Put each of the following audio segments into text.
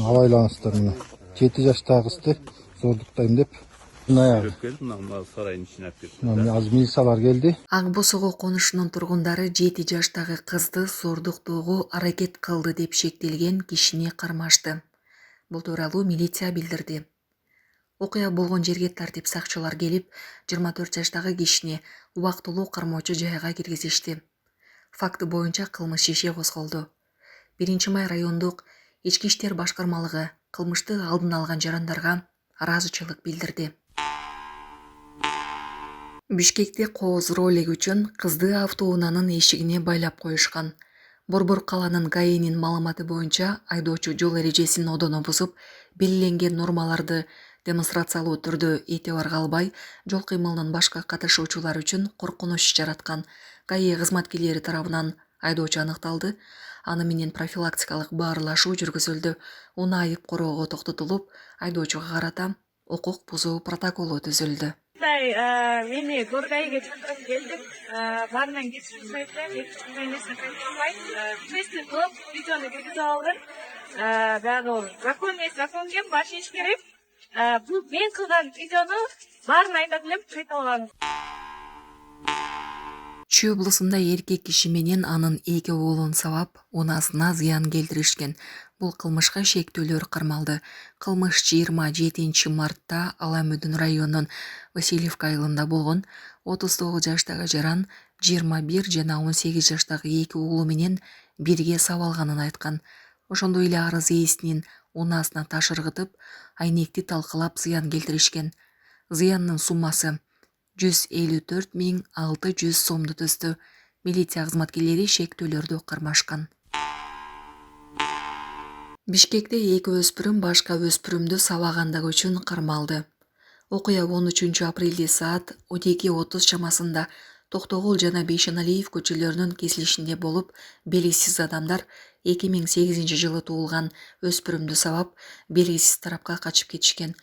Avaylanaşlar mı? 7 yaşta kızdı. Zorluktayım deyip. Sarayın içine Az milisalar geldi. Акбосого конушунун тургундары 7 жаштагы кызды зордуктоого аракет кылды деп шектелген кишини кармашты. Бул тууралуу милиция билдирди. Окуя болгон жерге тартип сакчылар келип, 24 жаштагы кишини убактылуу кармоочу жайга киргизишти. Факты боюнча кылмыш иши козголду. 1-май райондук ички иштер башкармалыгы кылмышты алдын алган жарандарга ыраазычылык билдирди. Бишкекте кооз ролик үчүн кызды автоунаанын эшигине байлап коюшкан. Борбор каланын ГАИнин маалыматы боюнча айдоочу жол эрежесин одоно бузуп, белгиленген нормаларды демонстрациялуу түрдө этибарга албай, жол кыймылынын башка катышуучулар үчүн коркунуч жараткан. ГАИ кызматкерлери тарабынан айдоочу аныкталды. Аны менен профилактикалык баарлашуу жүргүзүлдү. Унаа айып короого токтотулуп, айдоочуга карата укук бузуу протоколу түзүлдү. Мени Горгайга чакырып келдик. Баарынан кечирим сұрайтын, ешкімден несін қайталмай. Тестін қылып, видеоны кіргізіп алдым. Бағы ол закон емес, закон кем, баш еш керек. Бұл мен қылған видеоны барын айтатынып қайталған. Чүй облусунда эркек киши менен анын 2 уулун сабап, унаасына зыян келтиришкен. Бул кылмышка шектөөлөр кармалды. Кылмыш 27 мартта Аламүдүн районунун Васильевка айылында болгон. 39 жаштагы жаран 21 жана 18 жаштагы 2 уулу менен бирге сабалганын айткан. Ошондой эле арыз ээсинин унаасына таш ыргытып, айнекти талкалап зыян келтиришкен. Зыяндын суммасы 154.600 сомду түздү. Милиция кызматкерлери шектөөлөрдү кармашкан. Бишкекте 2 өспүрүм башка өспүрүмдү сабагандыгы үчүн кармалды. Окуя 13 апрелде саат 12:30 чамасында Токтогул жана Бейшеналиев көчөлөрүнүн кесилишинде болуп, белгисиз адамдар 2008 жылы туулган өспүрүмдү сабап, белгисиз тарапка качып кетишкен.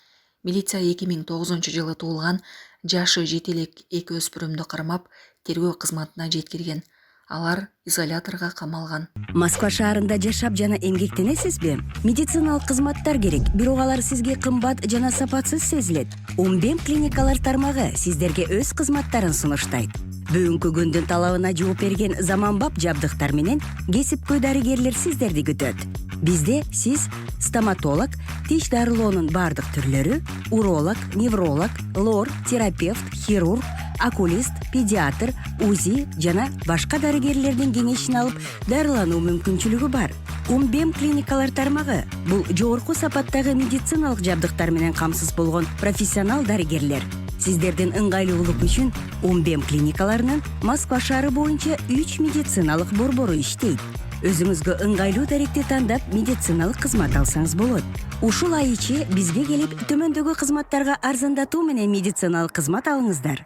Милиция 2009 жылы туулган жашы жетелек 2 өспүрүмдү кармап, тергөө кызматына жеткирген. Алар изоляторго камалган. Москва шаарында жашап жана эмгектенесизби? Медициналык кызматтар керек, бирок алар сизге кымбат жана сапатсыз сезилет. Умбем клиникалар тармагы сиздерге өз кызматтарын сунуштайт. Бүгүнкү күндүн талабына жооп берген заманбап жабдыктар менен кесипкөй дарыгерлер сиздерди күтөт. Бизде сиз стоматолог, тиш дарылоонун бардык түрлөрү, уролог, невролог, лор, терапевт, хирург, окулист, педиатр, УЗИ жана башка дарыгерлердин кеңешин алып дарылануу мүмкүнчүлүгү бар. Умбем клиникалар тармагы бул жогорку сапаттагы медициналык жабдыктар менен камсыз болгон профессионал дарыгерлер. Сиздердин ыңгайлуулук үчүн Умбем клиникаларынын Москва шаары боюнча 3 медициналык борбору иштейт. Өзүңүзгө ыңгайлуу даректи тандап медициналык кызмат алсаңыз болот. Ушул ай ичи бизге келип төмөндөгү кызматтарга арзандатуу менен медициналык кызмат алыңыздар.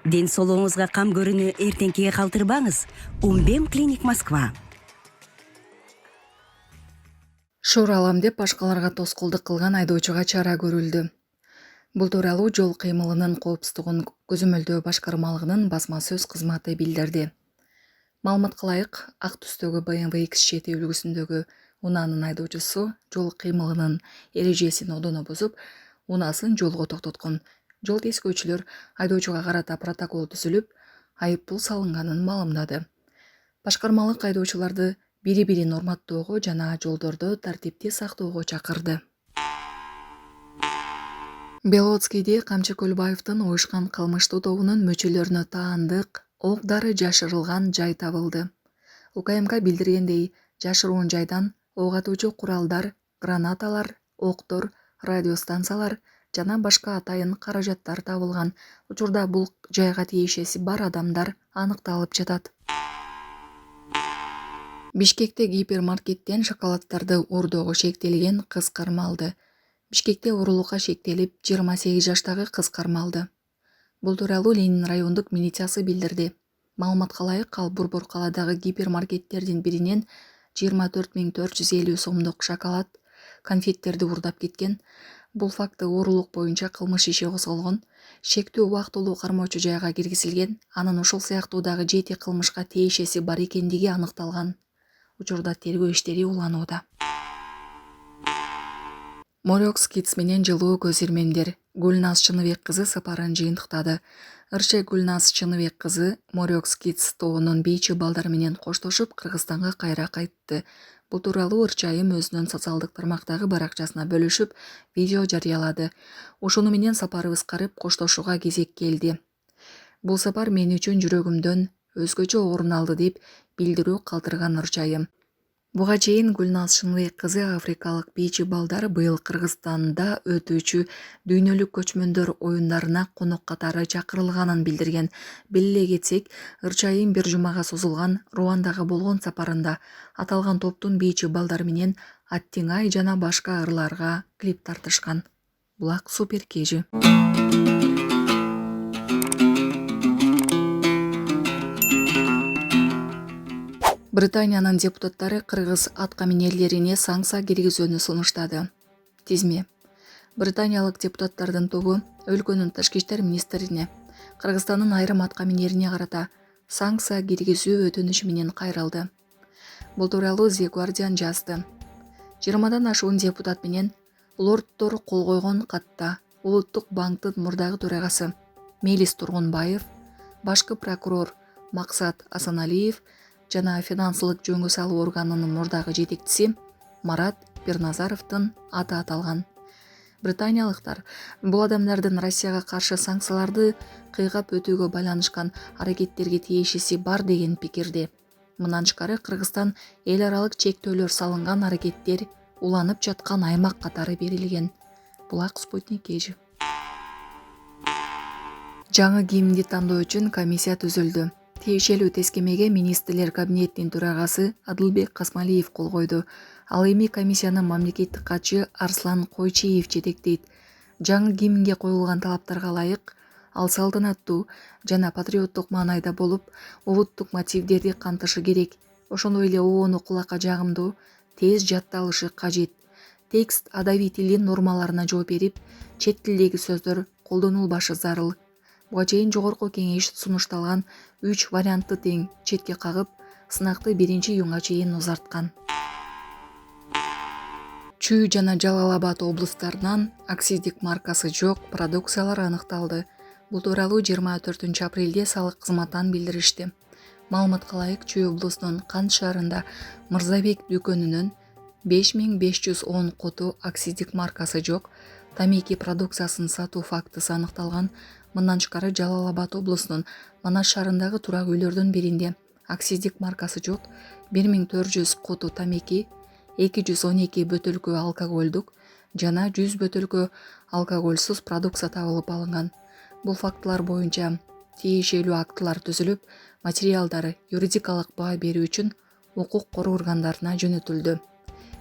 Ден соолугуңузга кам көрүүнү эртеңкиге калтырбаңыз. Умбем клиник Москва. Шор алам деп башкаларга тоскоолдук кылган айдоочуга чара көрүлдү. Бул тууралуу жол кыймылынын коопсуздугун көзөмөлдөө башкармалыгынын басма сөз кызматы билдирди. Маалыматка ылайык, ак түстөгү BMW X7 үлгүсүндөгү унаанын айдоочусу жол кыймылынын эрежесин одоно бузуп, унаасын жолго токтоткон. Жол тескөөчүлөр айдоочуга карата протокол түзүлүп, айыппул салынганын маалымдады. Башкармалык айдоочуларды бири-бирин урматтоого жана жолдордо тартипти сактоого чакырды. Белоцкийде Камчы Көлбаевдин уюшкан кылмыштуу тобунун мүчөлөрүнө таандык ок дары жашырылган жай табылды. УКМК билдиргендей, жашыруун жайдан ок атуучу куралдар, гранаталар, октор, радиостанциялар жана башка атайын каражаттар табылган. Учурда бул жайга тиешеси бар адамдар аныкталып жатат. Бишкекте гипермаркеттен шоколаддарды уурдоого шектелген кыз кармалды. Бишкекте уурулукка шектелип 28 жаштагы кыз кармалды. Бул тууралуу Ленин райондук милициясы билдирди. Маалыматка ылайык, ал Борбор каладагы гипермаркеттердин биринен 24.450 сомдук шоколад, конфеттерди уурдап кеткен. Бул факты уурулук боюнча кылмыш иши козголгон. Шектүү убактылуу кармоочу жайга киргизилген. Анын ушул сыяктуу дагы 7 кылмышка тиешеси бар экендиги аныкталган. Учурда тергөө иштери уланууда. Морёкс Kids менен жылуу көз ирмемдер. Гүлназ Чыныбек кызы сапарын жыйынтыктады. Ырче Гүлназ Чыныбек кызы Морёкс Kids тобунун бийчи балдар менен коштошуп Кыргызстанга кайра кайтты. Бул тууралуу Ырчайым өзүнүн социалдык тармактагы баракчасына бөлүшүп, видео жарыялады. Ошону менен сапары кыскарып, коштошууга кезек келди. Бул сапар мен үчүн жүрөгүмдөн өзгөчө орун алды деп билдирүү калтырган Ырчайым. Буга чейин Гүлназ Чыныбек кызы африкалык бийчи балдар быйыл Кыргызстанда өтүүчү дүйнөлүк көчмөндөр оюндарына конок катары чакырылганын билдирген. Биле кетсек, Ырчайым бир жумага созулган Руандага болгон сапарында аталган топтун бийчи балдар менен Аттиңай жана башка ырларга клип тартышкан. Булак супер кежи. Британиянын депутаттары кыргыз аткаминерлерине санкция киргизүүнү сунуштады. Тизме. Британиялык депутаттардын тобу өлкөнүн тышкы иштер министрине Кыргызстандын айрым аткаминерине карата санкция киргизүү өтүнүшү менен кайрылды. Бул тууралуу The Guardian жазды. 20 ашуун депутат менен лордтор кол койгон катта Улуттук банктын мурдагы төрагасы Мелис Тургунбаев, башкы прокурор Максат Асаналиев жана финансылык жөнгө салуу органынын мурдагы жетекчиси Марат Пирназаровдун аты аталган. Британиялыктар бул адамдардын Россияга каршы санкцияларды кыйгап өтүүгө байланышкан аракеттерге тиешеси бар деген пикирде. Мындан тышкары Кыргызстан эл аралык чектөөлөр салынган аракеттер уланып жаткан аймак катары берилген. Булак Спутник кежи. Жаңы кийимди тандоо үчүн комиссия түзүлдү. Тиешелүү тескемеге министрлер кабинетинин төрагасы Адылбек Касмалиев кол койду. Ал эми комиссияны мамлекеттик катчы Арслан Койчиев жетектейт. Жаңы кийимге коюлган талаптарга ылайык ал салтанаттуу жана патриоттук маанайда болуп, улуттук мотивдерди камтышы керек. Ошондой эле оону кулакка жагымдуу, тез жатталышы кажет. Текст адабий тилдин нормаларына жооп берип, чет тилдеги сөздөр колдонулбашы зарыл. Буга чейин жогорку кеңеш сунушталган 3 вариантты тең четке кагып, сынакты 1-июнга чейин узарткан. Чүй жана Жалал-Абад облустарынан акциздик маркасы жок продукциялар аныкталды. Бул тууралуу 24 апрелде салык кызматынан билдиришти. Маалыматка ылайык, Чүй облусунун Кант шаарында Мырзабек дүкөнүнөн 5510 куту акциздик маркасы жок тамеки продукциясын сатуу фактысы аныкталган. Мындан тышкары Жалал-Абад облусунун Манас шаарындагы турак үйлөрдүн биринде акциздик маркасы жок 1400 куту тамеки, 212 бөтөлкө алкоголдук жана 100 бөтөлкө алкогольсуз продукция табылып алынган. Бул фактылар боюнча тиешелүү актылар түзүлүп, материалдар юридикалык баа берүү үчүн укук коруу органдарына жөнөтүлдү.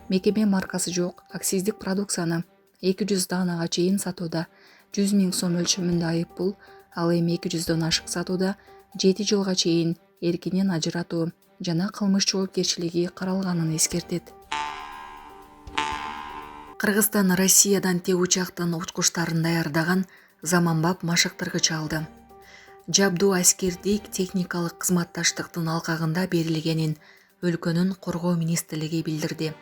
Мекеме маркасы жок акциздик продукцияны 200 данага чейин сатууда 100 000 сом өлчөмүндө айыппул, ал эми 200дөн ашык сатууда 7 жылга чейин эркинен ажыратуу жана кылмыш жоопкерчилиги каралганын эскертет. Кыргызстан Россиядан тек учактын учкучтарын даярдаган заманбап машыктыргыч алды. Жабдуу аскердик техникалык кызматташтыктын алкагында берилгенин өлкөнүн коргоо министрлиги билдирди.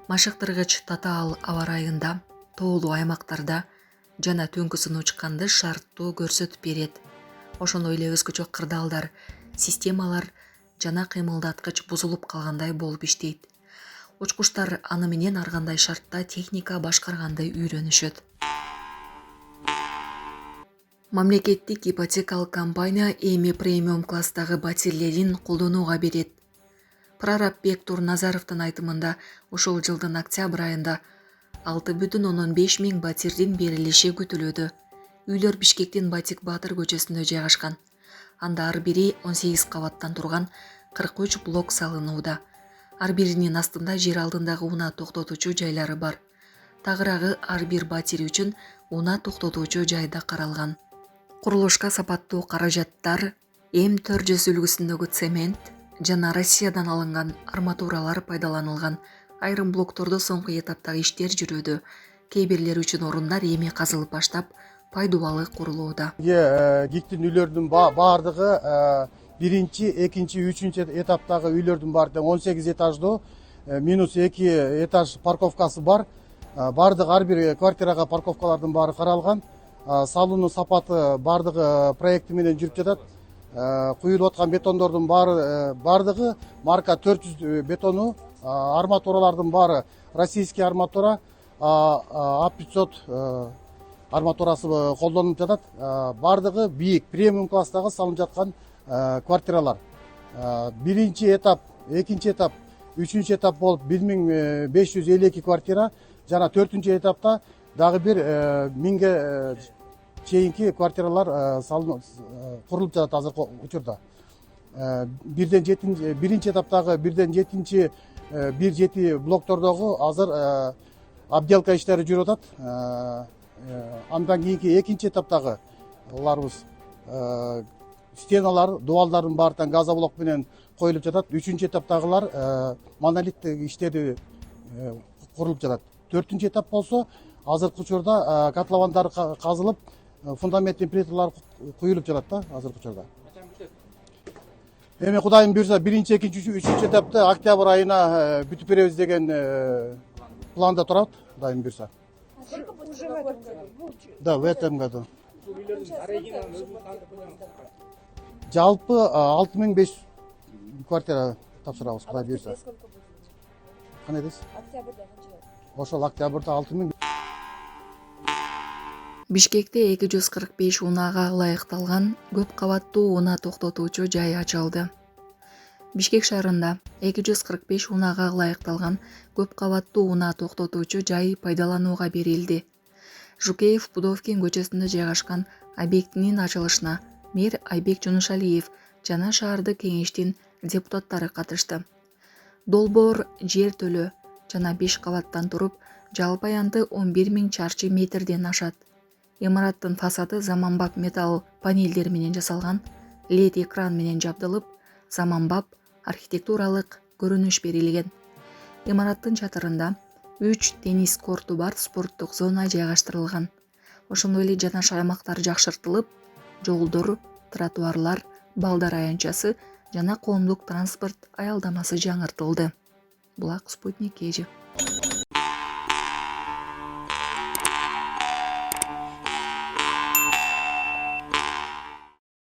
Машыктыргыч татаал аба ырайында, тоолуу аймактарда жана төңкүсүн учканды шарттуу көрсөтүп берет. Ошондой эле өзгөчө кырдаалдар, системалар жана кыймылдаткыч бузулуп калгандай болуп иштейт. Учкучтар аны менен ар кандай шартта техника башкарганды үйрөнүшөт. Мамлекеттик ипотекалык компания эми премиум класстагы батирлерин колдонууга берет. Прораб Бектур Назаровдун айтымында ушул жылдын октябрь айында 6,5 миң батирдин берилиши күтүлүүдө. Үйлөр Бишкектин Батик Баатыр көчөсүндө жайгашкан. Анда ар бири 18 кабаттан турган 43 блок салынууда. Ар биринин астында жер алдындагы унаа токтотуучу жайлары бар. Тагыраагы ар бир батир үчүн унаа токтотуучу жайда каралган. Курулушка сапаттуу каражаттар М400 үлгүсүндөгү цемент жана Россиядан алынган арматуралар пайдаланылган. Айрым блоктордо соңку этаптагы иштер жүрүүдө. Кээ бирлери үчүн орундар эми казылып баштап, пайдубалы курулууда. ГИКтин үйлөрдүн баардыгы биринчи, экинчи, үчүнчү этаптагы үйлөрдүн баары тең 18 этаждуу, минус 2 этаж парковкасы бар. Бардык ар бир квартирага парковкалардын баары каралган. Салуунун сапаты бардыгы проекти менен жүрүп жатат. Куюлуп аткан бетондордун бардыгы марка 400 бетону, арматуралардын баары российский арматура, А500 арматурасы колдонулуп жатат. Бардыгы бийик, премиум класстагы салынып жаткан квартиралар. Биринчи этап, экинчи этап, үчүнчү этап болуп 1552 квартира, жана 4-чү этапта дагы бир 1000ге чейинки квартиралар курулуп жатат азыркы учурда. Биринчи этаптагы 1-7 1-7 блоктордогу азыр обделка иштери жүрүп атат. Андан кийинки экинчи этаптагы аларыбыз стеналар, дуалдардын баары газоблок менен коюлуп жатат. 3-чү этаптагылар монолит иштери курулуп жатат. 4-чү этап болсо азыркы учурда котловандар казылып, фундаменттин плиталары куюлуп жатат да азыркы учурда. Эми Кудайым буйрса 1-чи, 2-чи, 3-чү этапты октябрь айына бүтүп беребиз деген планда турат, Кудайым буйрса. Да, в этом году. Жалпы 6500 квартира тапшырабыз, Кудай буйрса. Кандай дейсиз? Ошол октябрда 6000. Бишкекте 245 унаага ылайыкталган көп кабаттуу унаа токтотуучу жай ачылды. Бишкек шаарында 245 унаага ылайыкталган көп кабаттуу унаа токтотуучу жай пайдаланууга берилди. Жукеев Пудовкин көчөсүндө жайгашкан объектинин ачылышына мэр Айбек Жунушалиев жана шаардык кеңештин депутаттары катышты. Долбоор жер төлөө жана 5 кабаттан туруп, жалпы аянты 11.000 чарчы метрден ашат. Имараттын фасады заманбап металл панелдер менен жасалган, LED экран менен жабдылып, заманбап архитектуралык көрүнүш берилген. Имараттын чатырында 3 теннис корту бар спорттук зона жайгаштырылган. Ошондой эле жанаш аймактар жакшыртылып, жолдор, тротуарлар, балдар аянтчасы жана коомдук транспорт аялдамасы жаңыртылды. Булак Спутник Кежи.